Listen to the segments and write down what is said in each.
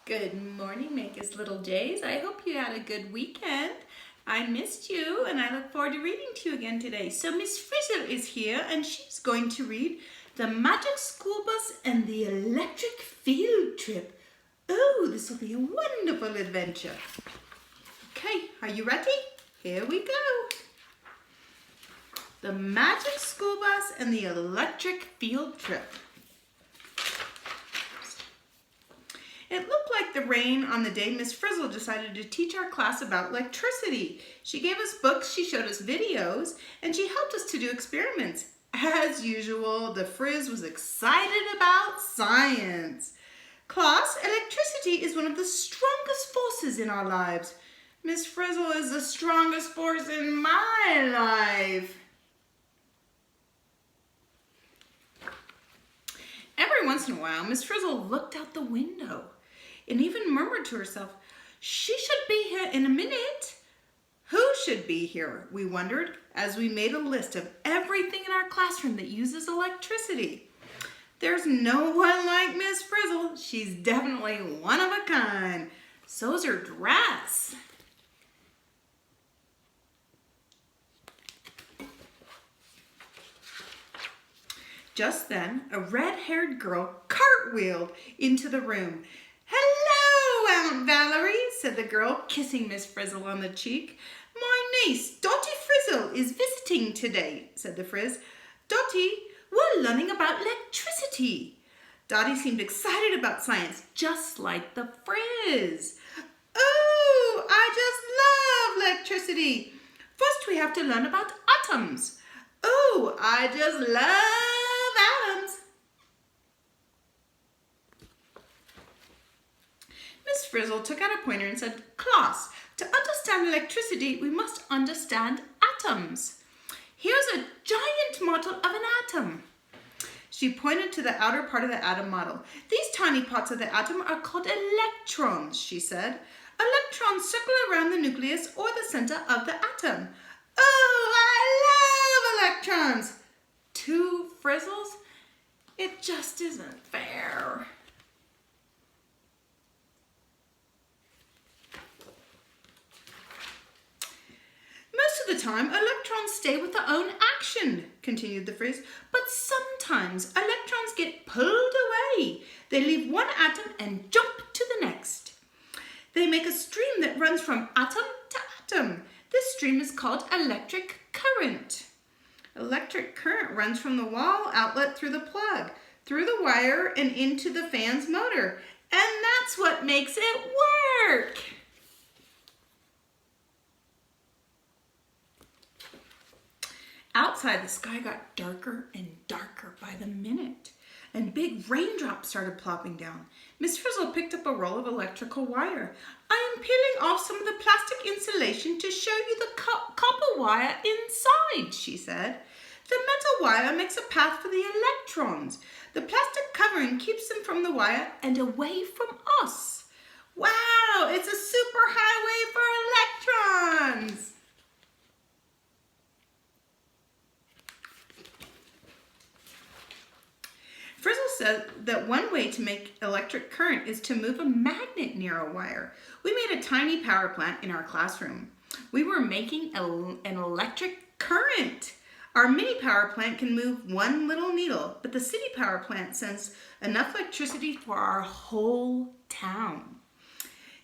Good morning, Make's Little Jays. I hope you had a good weekend. I missed you and I look forward to reading to you again today. So Miss Frizzle is here and she's going to read The Magic School Bus and the Electric Field Trip. Oh, this will be a wonderful adventure. Okay, are you ready? Here we go. The Magic School Bus and the Electric Field Trip. It looked like the rain on the day Miss Frizzle decided to teach our class about electricity. She gave us books, she showed us videos, and she helped us to do experiments. As usual, the Frizz was excited about science. Class, electricity is one of the strongest forces in our lives. Miss Frizzle is the strongest force in my life. Every once in a while, Miss Frizzle looked out the window and even murmured to herself, "She should be here in a minute." Who should be here, we wondered, as we made a list of everything in our classroom that uses electricity. There's no one like Miss Frizzle. She's definitely one of a kind. So's her dress. Just then, a red-haired girl cartwheeled into the room. "Hello, Aunt Valerie," said the girl, kissing Miss Frizzle on the cheek. "My niece, Dottie Frizzle, is visiting today," said the Frizz. "Dottie, we're learning about electricity." Dottie seemed excited about science, just like the Frizz. "Oh, I just love electricity. First, we have to learn about atoms." "Oh, I just love atoms." Miss Frizzle took out a pointer and said, "Class, to understand electricity, we must understand atoms. Here's a giant model of an atom." She pointed to the outer part of the atom model. "These tiny parts of the atom are called electrons," she said. "Electrons circle around the nucleus or the center of the atom." "Oh, I love electrons." Two Frizzles? It just isn't fair. "Most of the time, electrons stay with their own action," continued the Frizz. "But sometimes electrons get pulled away. They leave one atom and jump to the next. They make a stream that runs from atom to atom. This stream is called electric current. Electric current runs from the wall outlet through the plug, through the wire, and into the fan's motor. And that's what makes it work." Outside, the sky got darker and darker by the minute, and big raindrops started plopping down. Miss Frizzle picked up a roll of electrical wire. "I am peeling off some of the plastic insulation to show you the copper wire inside," she said. "The metal wire makes a path for the electrons. The plastic covering keeps them from the wire and away from us. Wow, it's a super highway for electrons." Frizzle said that one way to make electric current is to move a magnet near a wire. We made a tiny power plant in our classroom. We were making an electric current. Our mini power plant can move one little needle, but the city power plant sends enough electricity for our whole town.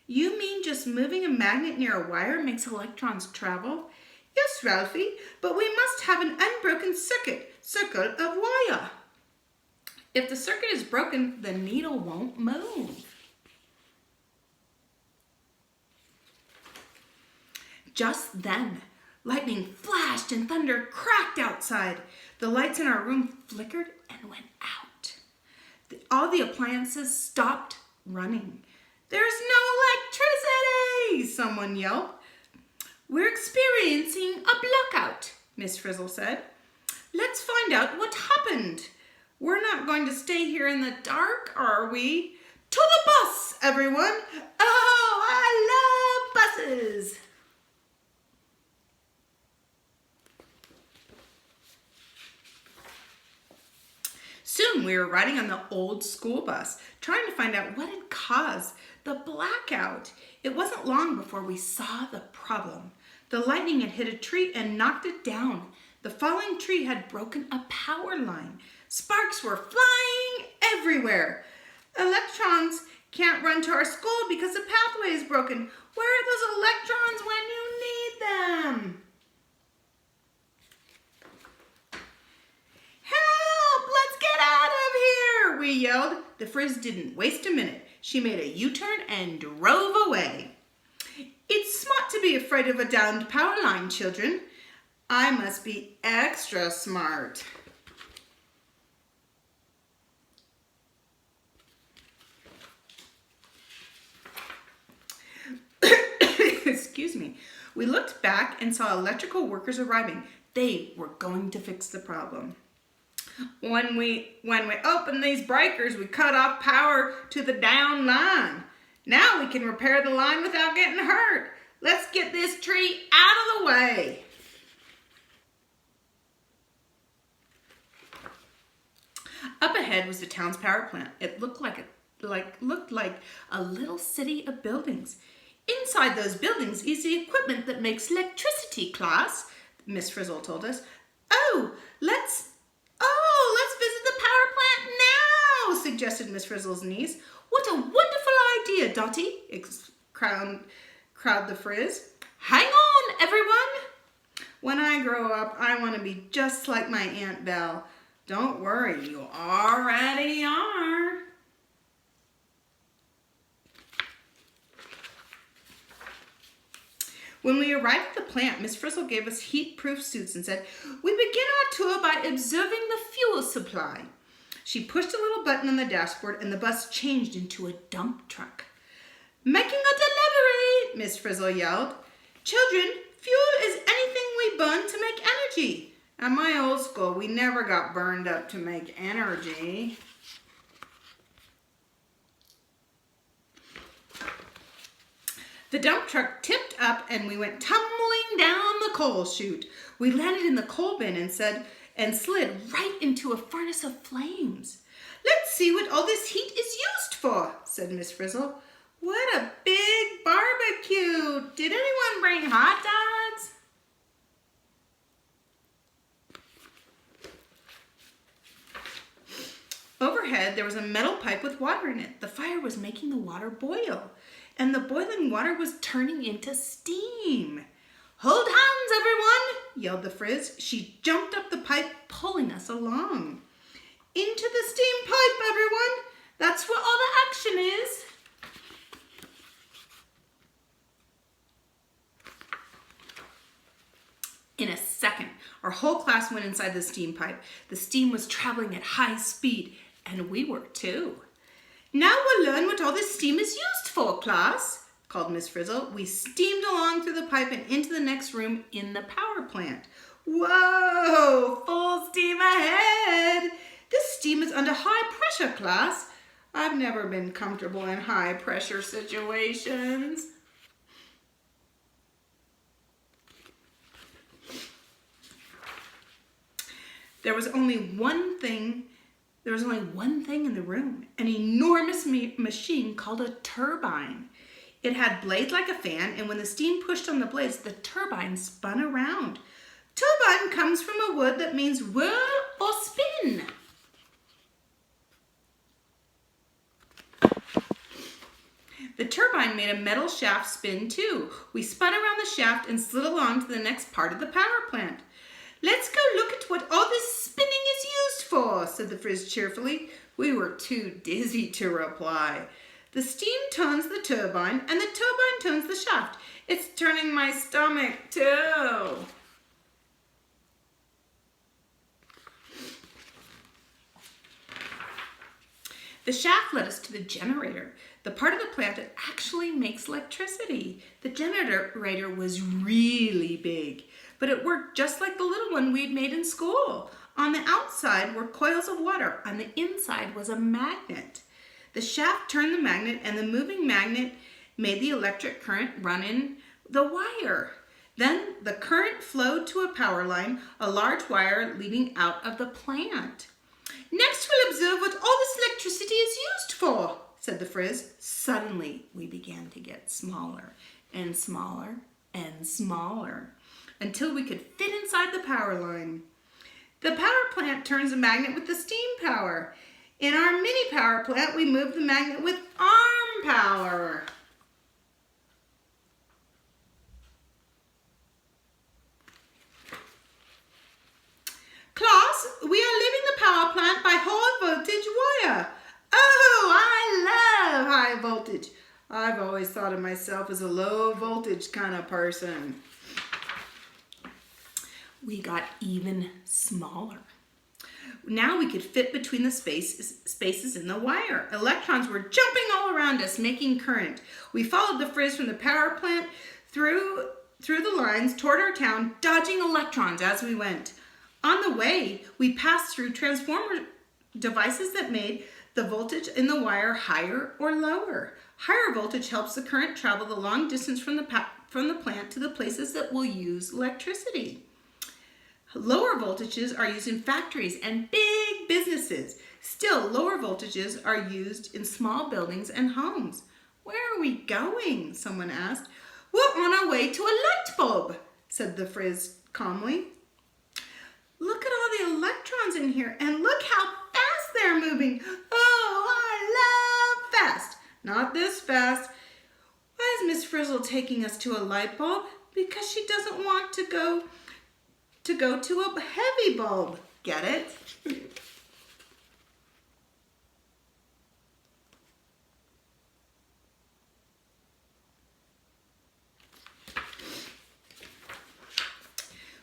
"You mean just moving a magnet near a wire makes electrons travel?" "Yes, Ralphie, but we must have an unbroken circuit of wire. If the circuit is broken, the needle won't move." Just then, lightning flashed and thunder cracked outside. The lights in our room flickered and went out. All the appliances stopped running. "There's no electricity!" someone yelled. "We're experiencing a blackout," Miss Frizzle said. "Let's find out what happened. We're not going to stay here in the dark, are we? To the bus, everyone! Oh, I love buses!" Soon Soon we were riding on the old school bus, trying to find out what had caused the blackout. It wasn't long before we saw the problem. The lightning had hit a tree and knocked it down. The falling tree had broken a power line. Sparks were flying everywhere. Electrons can't run to our school because the pathway is broken. Where are those electrons when you need them? Help! Let's get out of here! We yelled. The Frizz didn't waste a minute. She made a U-turn and drove away. It's smart to be afraid of a downed power line, children. I must be extra smart. Excuse me. We looked back and saw electrical workers arriving. They were going to fix the problem. When we opened these breakers, we cut off power to the down line. Now we can repair the line without getting hurt. Let's get this tree out of the way. Up ahead was the town's power plant. It looked like a little city of buildings. Inside those buildings is the equipment that makes electricity, class, Miss Frizzle told us. Let's visit the power plant now, suggested Miss Frizzle's niece. What a wonderful idea, Dottie, crowed the Frizz. Hang on, everyone. When I grow up, I want to be just like my Aunt Belle. Don't worry, you already are. When we arrived at the plant, Miss Frizzle gave us heat-proof suits and said, "We begin our tour by observing the fuel supply." She pushed a little button on the dashboard and the bus changed into a dump truck. "Making a delivery," Miss Frizzle yelled. "Children, fuel is anything we burn to make energy. At my old school, we never got burned up to make energy." The dump truck tipped up and we went tumbling down the coal chute. We landed in the coal bin and slid right into a furnace of flames. "Let's see what all this heat is used for," said Miss Frizzle. "What a big barbecue! Did anyone bring hot dogs?" Overhead, there was a metal pipe with water in it. The fire was making the water boil, and the boiling water was turning into steam. "Hold hands, everyone!" yelled the Frizz. She jumped up the pipe, pulling us along. "Into the steam pipe, everyone! That's where all the action is!" In a second, our whole class went inside the steam pipe. The steam was traveling at high speed, and we were too. "Now we'll learn what all this steam is used for, class," called Miss Frizzle. We steamed along through the pipe and into the next room in the power plant. Whoa! Full steam ahead! This steam is under high pressure, class. I've never been comfortable in high pressure situations. There was only one thing in the room, an enormous machine called a turbine. It had blades like a fan, and when the steam pushed on the blades, the turbine spun around. Turbine comes from a word that means whirl or spin. The turbine made a metal shaft spin too. We spun around the shaft and slid along to the next part of the power plant. "Let's go look at what all this spinning is used for," said the Frizz cheerfully. We were too dizzy to reply. "The steam turns the turbine and the turbine turns the shaft. It's turning my stomach too." The shaft led us to the generator, the part of the plant that actually makes electricity. The generator was really big, but it worked just like the little one we'd made in school. On the outside were coils of water. On the inside was a magnet. The shaft turned the magnet, and the moving magnet made the electric current run in the wire. Then the current flowed to a power line, a large wire leading out of the plant. Next we'll observe what all this electricity is used for, said the Frizz. Suddenly we began to get smaller and smaller and smaller until we could fit inside the power line. The power plant turns a magnet with the steam power. In our mini power plant, we move the magnet with arm power. Class, we are leaving the power plant by high voltage wire. Oh, I love high voltage. I've always thought of myself as a low voltage kind of person. We got even smaller. Now we could fit between the spaces in the wire. Electrons were jumping all around us, making current. We followed the Frizz from the power plant through the lines toward our town, dodging electrons as we went. On the way, we passed through transformer devices that made the voltage in the wire higher or lower. Higher voltage helps the current travel the long distance from the plant to the places that will use electricity. Lower voltages are used in factories and big businesses. Still, lower voltages are used in small buildings and homes. Where are we going? Someone asked. We're on our way to a light bulb, said the Frizz calmly. Look at all the electrons in here and look how fast they're moving. Oh, I love fast. Not this fast. Why is Miss Frizzle taking us to a light bulb? Because she doesn't want to go to a heavy bulb. Get it?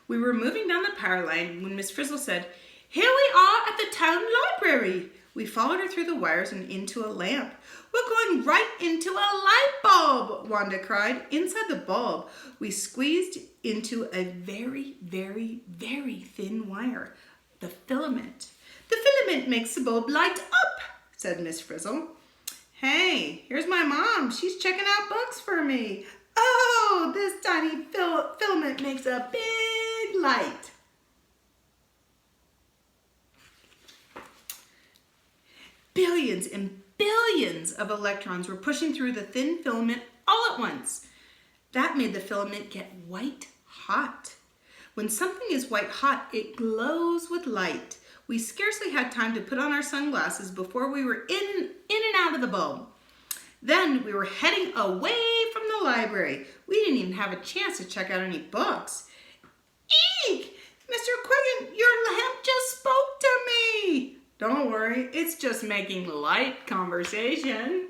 We were moving down the power line when Miss Frizzle said, "Here we are at the town library." We followed her through the wires and into a lamp. "We're going right into a light bulb," Wanda cried. Inside the bulb, we squeezed into a very, very, very thin wire, the filament. "The filament makes the bulb light up," said Miss Frizzle. "Hey, here's my mom. She's checking out books for me. Oh, this tiny filament makes a big light." Billions and billions of electrons were pushing through the thin filament all at once. That made the filament get white hot. When something is white hot, it glows with light. We scarcely had time to put on our sunglasses before we were in and out of the bulb. Then we were heading away from the library. We didn't even have a chance to check out any books. Eek! Mr. Quiggin, your lamp just spoke to me. Don't worry, it's just making light conversation.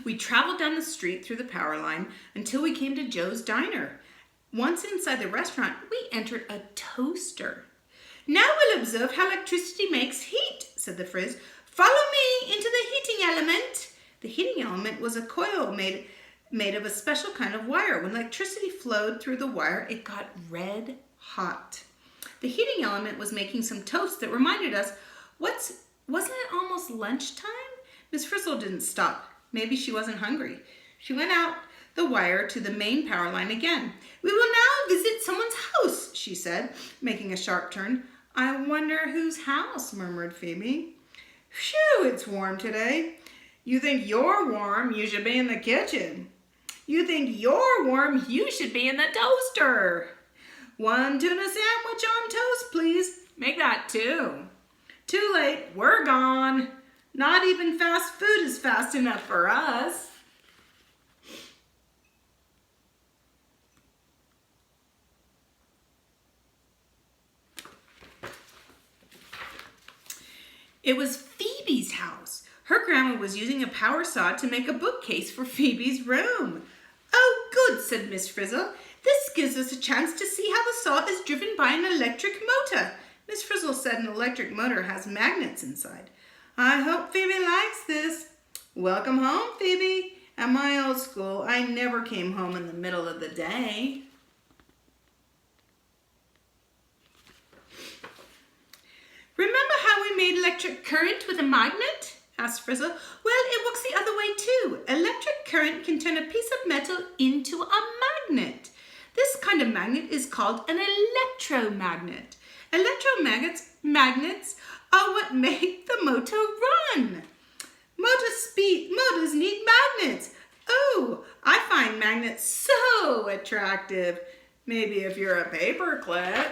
We traveled down the street through the power line until we came to Joe's Diner. Once inside the restaurant, we entered a toaster. "Now we'll observe how electricity makes heat," said the Frizz. "Follow me into the heating element." The heating element was a coil made of a special kind of wire. When electricity flowed through the wire, it got red hot. The heating element was making some toast that reminded us, wasn't it almost lunchtime? Miss Frizzle didn't stop. Maybe she wasn't hungry. She went out the wire to the main power line again. "We will now visit someone's house," she said, making a sharp turn. "I wonder whose house," murmured Phoebe. "Phew, it's warm today." "You think you're warm, you should be in the kitchen." "You think you're warm, you should be in the toaster." "One tuna sandwich on toast, please." "Make that two." "Too late, we're gone. Not even fast food is fast enough for us." It was Phoebe's house. Her grandma was using a power saw to make a bookcase for Phoebe's room. "Oh, good," said Miss Frizzle. "This gives us a chance to see how the saw is driven by an electric motor." Miss Frizzle said an electric motor has magnets inside. "I hope Phoebe likes this." "Welcome home, Phoebe. At my old school, I never came home in the middle of the day." "Remember how we made electric current with a magnet?" asked Frizzle. "Well, it works the other way too. Electric current can turn a piece of metal into a magnet. This kind of magnet is called an electromagnet. Magnets are what make the motor run. Motors need magnets. Oh, I find magnets so attractive. Maybe if you're a paperclip.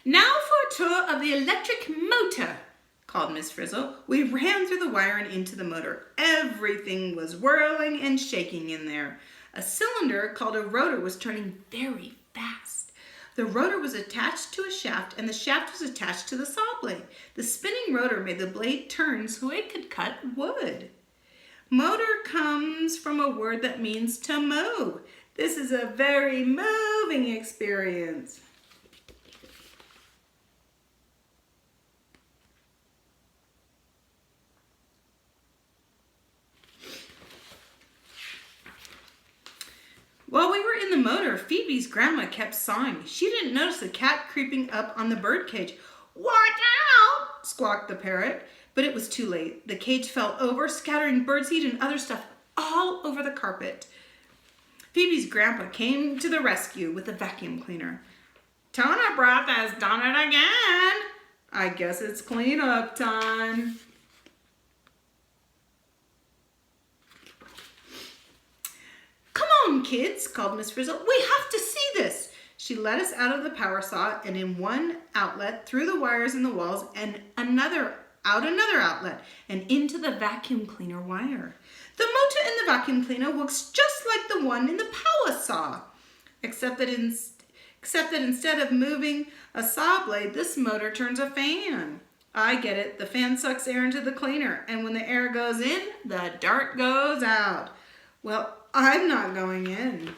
Now for a tour of the electric motor, called Miss Frizzle. We ran through the wire and into the motor. Everything was whirling and shaking in there. A cylinder called a rotor was turning very fast. The rotor was attached to a shaft and the shaft was attached to the saw blade. The spinning rotor made the blade turn so it could cut wood. Motor comes from a word that means to move. This is a very moving experience. While we were in the motor, Phoebe's grandma kept sawing. She didn't notice the cat creeping up on the bird cage. "Watch out!" squawked the parrot, but it was too late. The cage fell over, scattering birdseed and other stuff all over the carpet. Phoebe's grandpa came to the rescue with a vacuum cleaner. "Tona Breath has done it again. I guess it's cleanup time." "Come on, kids," called Miss Frizzle. "We have to see this." She led us out of the power saw and in one outlet, through the wires in the walls, and another outlet, and into the vacuum cleaner wire. The motor in the vacuum cleaner works just like the one in the power saw, except that instead of moving a saw blade, this motor turns a fan. I get it. The fan sucks air into the cleaner, and when the air goes in, the dirt goes out. Well, I'm not going in.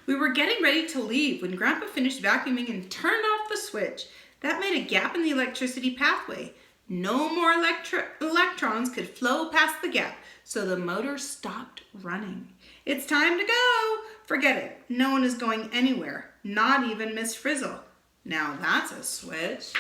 We were getting ready to leave when Grandpa finished vacuuming and turned off the switch. That made a gap in the electricity pathway. No more electrons could flow past the gap, so the motor stopped running. "It's time to go." "Forget it. No one is going anywhere, not even Miss Frizzle." Now that's a switch.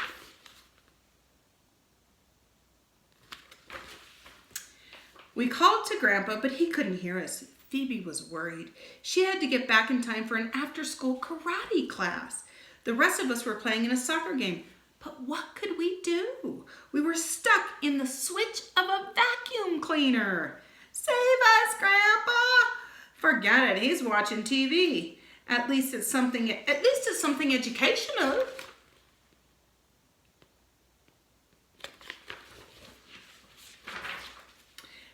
We called to Grandpa, but he couldn't hear us. Phoebe was worried. She had to get back in time for an after-school karate class. The rest of us were playing in a soccer game. But what could we do? We were stuck in the switch of a vacuum cleaner. "Save us, Grandpa!" "Forget it. He's watching TV. At least it's something educational."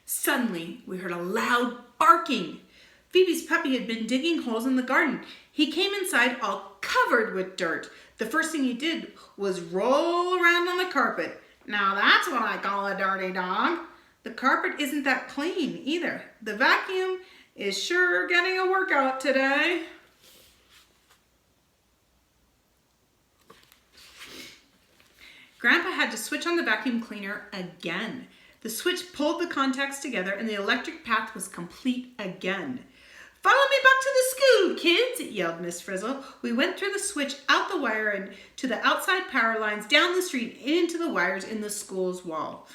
Suddenly, we heard a loud barking. Phoebe's puppy had been digging holes in the garden. He came inside all covered with dirt. The first thing he did was roll around on the carpet. Now that's what I call a dirty dog. The carpet isn't that clean either. The vacuum is sure getting a workout today. Grandpa had to switch on the vacuum cleaner again. The switch pulled the contacts together and the electric path was complete again. "Follow me back to the school, kids," yelled Miss Frizzle. We went through the switch, out the wire, and to the outside power lines, down the street, into the wires in the school's wall.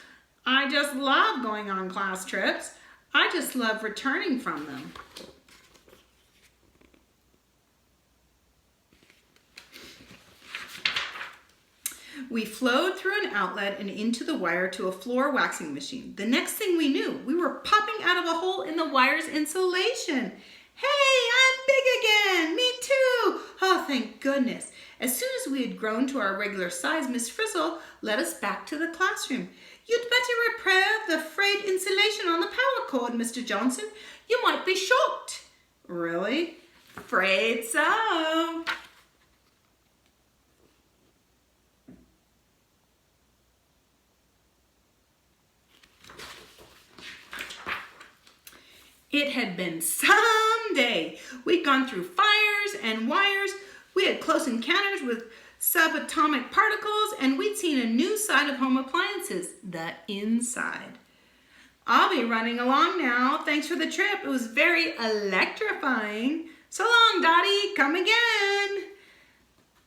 I just love going on class trips. I just love returning from them. We flowed through an outlet and into the wire to a floor waxing machine. The next thing we knew, we were popping out of a hole in the wire's insulation. "Hey, I'm big again! Me too!" Oh, thank goodness. As soon as we had grown to our regular size, Miss Frizzle led us back to the classroom. "You'd better repair the frayed insulation on the power cord, Mr. Johnson. You might be shocked." "Really?" "Afraid so." It had been some day. We'd gone through fires and wires. We had close encounters with subatomic particles, and we'd seen a new side of home appliances, the inside. "I'll be running along now. Thanks for the trip. It was very electrifying. So long, Dottie. Come again."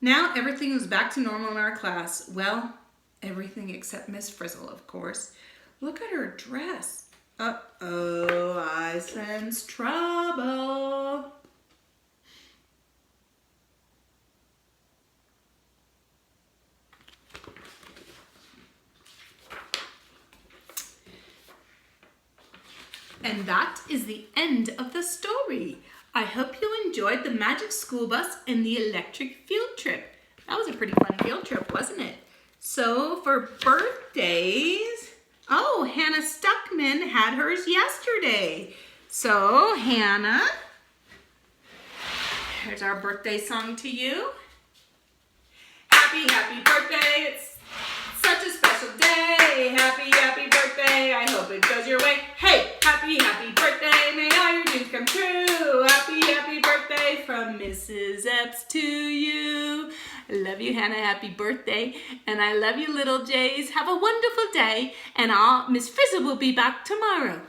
Now everything was back to normal in our class. Well, everything except Miss Frizzle, of course. Look at her dress. Uh-oh, I sense trouble. And that is the end of the story. I hope you enjoyed the magic school bus and the electric field trip. That was a pretty fun field trip, wasn't it? So for birthdays, oh, Hannah Stuckman had hers yesterday. So Hannah, here's our birthday song to you. Happy, happy birthday. It's such a special day. Happy, happy birthday. I hope it goes your way. Hey, happy, happy birthday. May all your dreams come true. Happy, happy birthday from Mrs. Epps to you. I love you, Hannah. Happy birthday. And I love you, little Jays. Have a wonderful day. And Miss Frizzle will be back tomorrow.